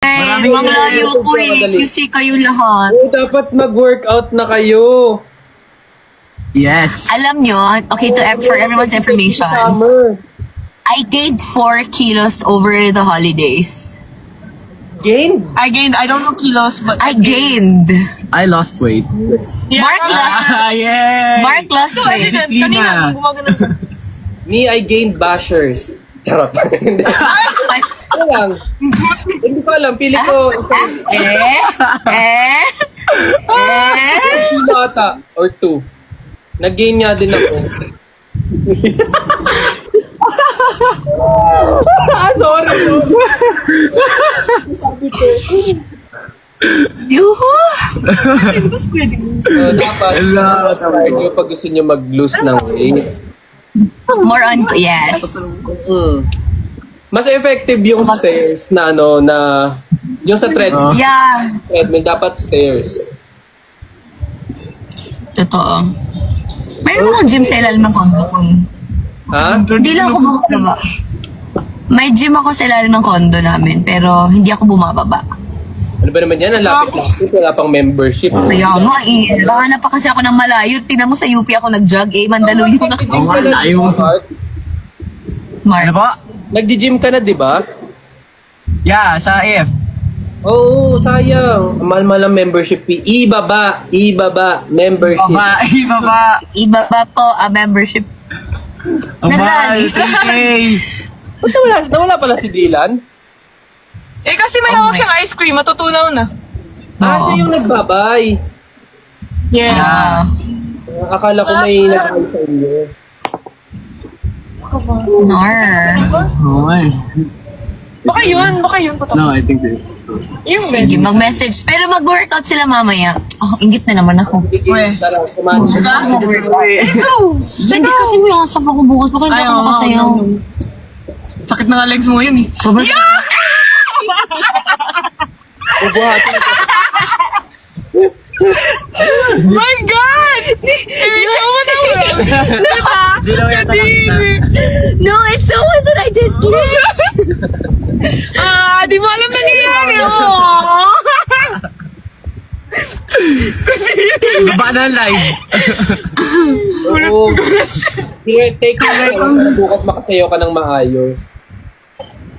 Maraming Ang layo ko eh. Kasi kayo lahat. Oh, dapat mag-workout na kayo. Yes. Alam nyo, okay, for everyone's information, I gained 4 kilos over the holidays. Gained? I gained, I don't know kilos, but I gained. I lost weight. Yeah. Mark lost. Yeah. Mark lost So, I weight. didn't. Disciplina. Kanina, nung gumagano ka. Me, I gained bashers. Charot. Hindi. Ano lang. Hindi ko alam. Pili ko isang bata or 2. Nag-gain nga din ako. Sorry. Yuhu! Dapat pag gusto nyo mag-lose ng weight. More on, yes. Mas effective yung stairs na ano, na yung sa treadmill. Yeah. Treadmill, dapat stairs. Totoo. Mayroon akong gym sa ilalim ng condo ko. Ha? Hindi lang ako bumababa. May gym ako sa ilalim ng condo namin, pero hindi ako bumababa. Ano ba naman yan? Ang lapit-lapit. Wala pang membership. Kaya nga eh. Baka na pa kasi ako ng malayo. Tingnan mo sa UP ako nag-jog eh. Mandaluyong ako. Oh, layo. Mark. Ano po? Nag-gym ka na, di ba? Yeah, sa F. Oo, sayang. Mahal-mahal ang membership fee. Ibaba. Membership. Baba. Ibaba po ang membership. Ang mahal. Nagrally. 10K. Ba't nawala pala si Dylan? Eh, kasi may hawak siyang ice cream, matutunaw na. Siya yung nagbabay. Yes. Ah. Akala ko may nagbabay sa inyo. Nar. Okay. Baka yun. No, I think this. Yung Sige, mag-message. Pero mag-workout sila mamaya. Oh, ingit na naman ako. Sige, tara, sumali. Hindi kasi may asap ako bukas. Baka hindi ako makasayaw. Sakit na nga legs mo yun eh. Sobrang My God! Show mo na mo. No, it's the one that I did eat. Di mo alam nangyayari. baba na live. Oo. Here, take it. Bukas makasayaw ka ng maayos.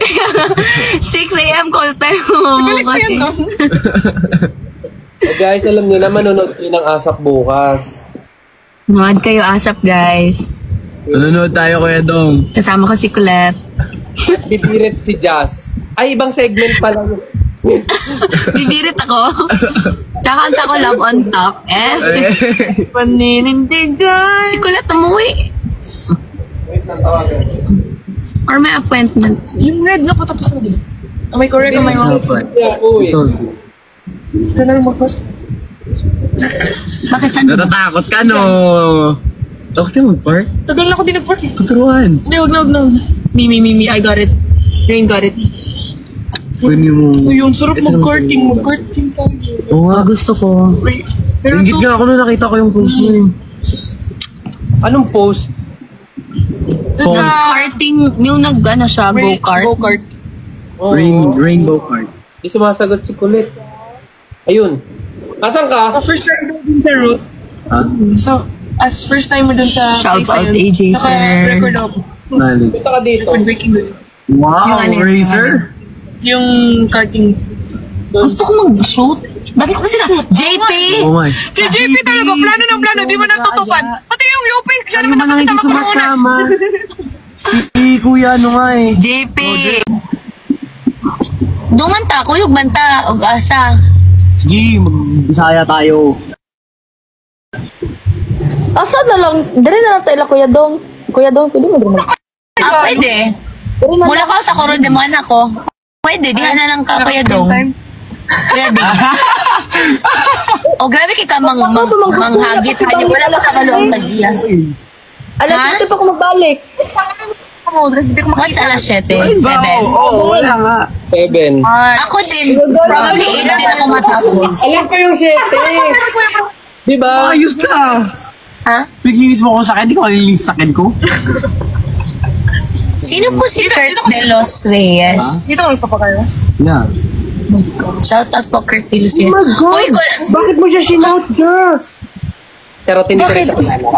6 a.m. call time mo kasi. Guys, alam niyo na manonood kayo ng ASAP bukas. Manood kayo asap, guys. Nanonood tayo, Kuya Dong. Kasama ko si Colette. Bibirit si Jazz. Ay, ibang segment pala. Bibirit ako. Kakanta ko Love on Top. Paninindigan. Si Colette umuwi. Wait lang, tawagan. Or may appointment. Yung red na patapos na din. May correct o may wrong? Yeah, uwi. Ito na lang mag-post. Bakit saan? Natatakot ka, no? Takot ka mag-park? Tagal na ako din nag-park eh. Tuturuan. Hindi, wag na. Me, I got it. Rain got it. Pwede mo. Uy, yung sarap mag-karting tayo. Oo nga. Gusto ko. Pero Ingit nga ako na nakita ko yung post mo. Anong post? Karting, yung nag-ano siya, go-kart. Go-kart. Oo. Rainbow card. Di sumasagot si Colette. Ayun. Asan ka? First time mo dun sa route. Ha? So, as first time mo dun sa Shout place na out, yun, AJ naka-record ako. Nali. Punta ka dito. Record-breaking dun. Wow, Yung ano, Razer? Yung karting. Gusto ko mag-shoot. Bakit ko sila? JP! Oh my. Si JP talaga, plano ng plano, di mo natutupad. Pati yung UP, siya Ano naman naman ang hindi nakasama ko una. sumasama? Si Kuya, ano nga eh. JP! Dumanta ko, yung banta, og asa. Sige, mag-Bisaya tayo. Asa na lang, dire na lang tayo Kuya Dong. Kuya Dong, pwede mo din mag- Pwede. Dire na Mula ka sa Coron de Man ako. Pwede, dihan na lang ka, Kuya Dong. Pwede. O grabe kay ka manghagit. Wala pa ka maluang tag-iya. Alas, Ha? dito pa ako magbalik. What's alas 7? 7. Oo, wala nga. 7. Ako din, probably 8 din ako matapos. Alam ko yung 7. Di ba? Ayos na. Ha? Naglinis mo ako sa akin, di ko malilinis sa akin ko. Sino po si Kurt de los Reyes? Dito magpapakayos. Yeah. Shout out po Kurt Lucias. Oh my God! Uy, Kulas! Bakit mo siya shinout, Jess? Charot, hindi ko rin siya kasama.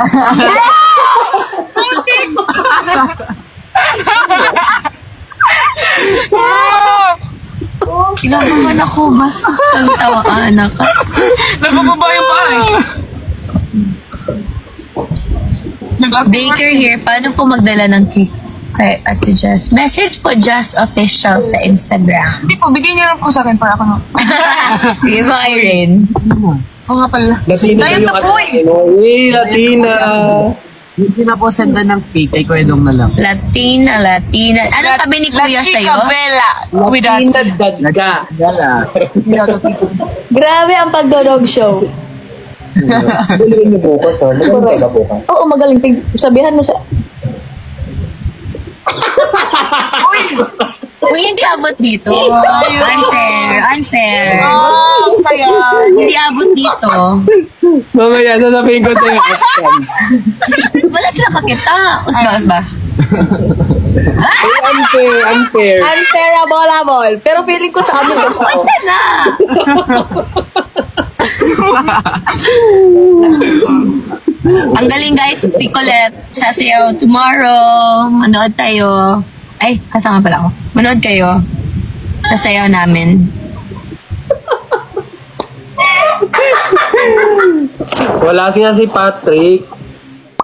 Kinabahan ako, bastos kang tawaan ka. Napapabayan pa eh. Baker here, paano po magdala ng cake kay Ate Jess? Message po Jess Official sa Instagram. Hindi po, bigyan niyo lang po sa akin para ako no. Give mo kay Rin. Oo nga pala. Latina Diet yung na po eh. Latina! Hindi na po sendan ng cake, kay Kuya Dong na lang. Latina. Ano sabi ni Kuya La Chica sa'yo? Bella. Latina dadga! Gala. Grabe ang pagdodog show. Galing niyo bukas, ha? Magaling ka ba bukas? Oo, magaling. Sabihan mo sa... Uy, hindi abot dito. Unfair. Oh, saya. Hindi abot dito. Mamaya, sasabihin ko sa'yo. Wala sila pakita. Usba. Unfair. Unfairable. Pero feeling ko sa amin. Pansa na. Ang galing guys, si Colette. Sasayaw tomorrow. Manood tayo. Ay, kasama pala ako. Manood kayo. Sasayaw namin. Wala siya si Patrick.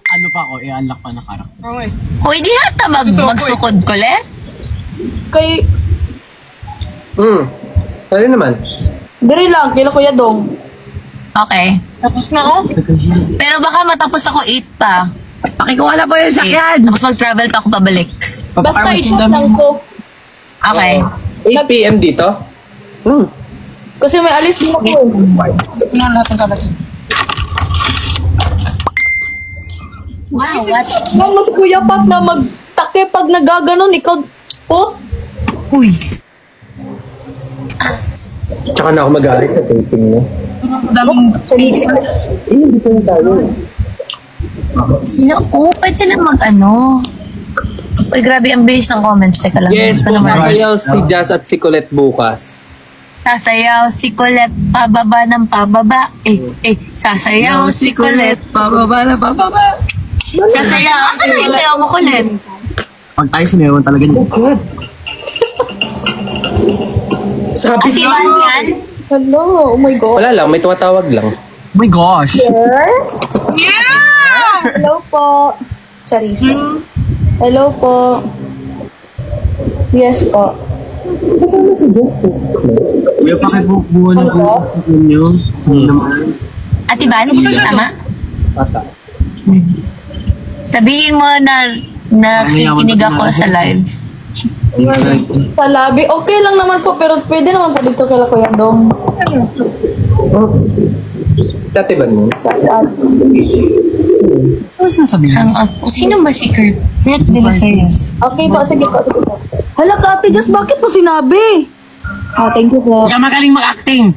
Ano pa ako, i-unlock pa na karakter. Okay. Kung hindi hata magsukod, Colette. Kay... Ano naman? Diri lang, kila Kuya Dong. Okay. Tapos na oh. Pero baka matapos ako 8 pa. Pakikuha na po yung 8. sakyan! Tapos mag-travel pa ako pabalik. Basta isot lang ko. Okay. 8 p.m. dito? Kasi may alis din ako. Na lahat ng kalat. Wow, what? Mas Kuya Pat na magtake pag nagaganon, ikaw... Oh? Uy. Tsaka na ako mag-aarit sa taping mo. Sino? Oh, pwede lang mag-ano. Uy, grabe ang bilis ng comments. Teka lang. Yes, Ito po, naman. sasayaw si Jazz at si Colette bukas. Sasayaw si Colette, pababa ng pababa. Sasayaw si Colette. Pababa na pababa! Sasayaw. Asan na yung sayaw mo, Colette? Pag tayo sumayawan talaga niyo. Sabi As in, yan? Hello, oh my God. Wala lang, may tumatawag lang. Oh my gosh! Yeah! Hello po. Charissa. Hello po. Yes po. Kuya, pakibubuhan Ano po? ko ninyo. Naman. Ate Van, tama? Pata. Sabihin mo na nakikinig ako sa live. Sa labi, okay lang naman po, pero pwede naman po dito kila Kuya Dong. Dati ba mo? Sa labi. Ano sinasabihin? Sino ba si Kurt? Okay po, sige po. Hala ka, Ate Jess, bakit mo sinabi? Thank you po. Kaya magaling mag-acting!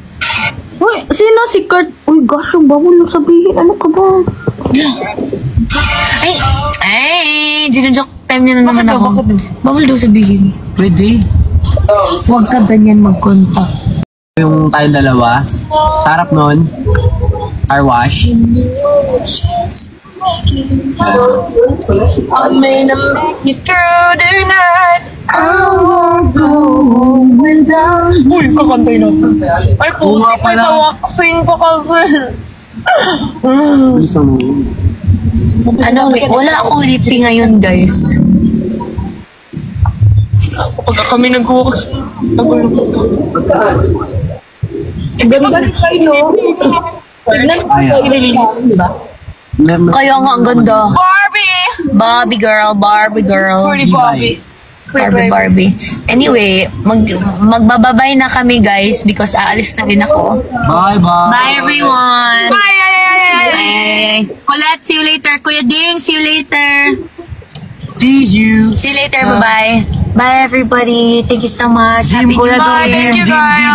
Uy, sino si Kurt? Uy, gosh, yung bawal yung sabihin. Ano ka ba? Ay, ginujoke time niya na naman ako. Bawal daw sabihin. Pwede. Huwag ka ganyan mag-contact. Yung tayong dalawa, sa harap nun, car wash. I may not make it through the night. I won't go without. Uy, kakantay na. Ay, putik, may pala. tawaksing ko kasi. Isang Wala akong lipi ngayon, guys. Kapag kami nag-walks, Ganda ni kayo. Tignan mo sa di ba? Kaya nga, ang ganda. Barbie! Barbie girl. Pretty Barbie. Barbie. Anyway, magbababay na kami, guys, because aalis na rin ako. bye-bye! Bye, everyone! Bye! Bye! Colette, see you later. Kuya Ding, see you later. See you! See you later, bye-bye. Bye, everybody. Thank you so much. Jim, Happy New Kuya Dong, Year. Thank you, guys!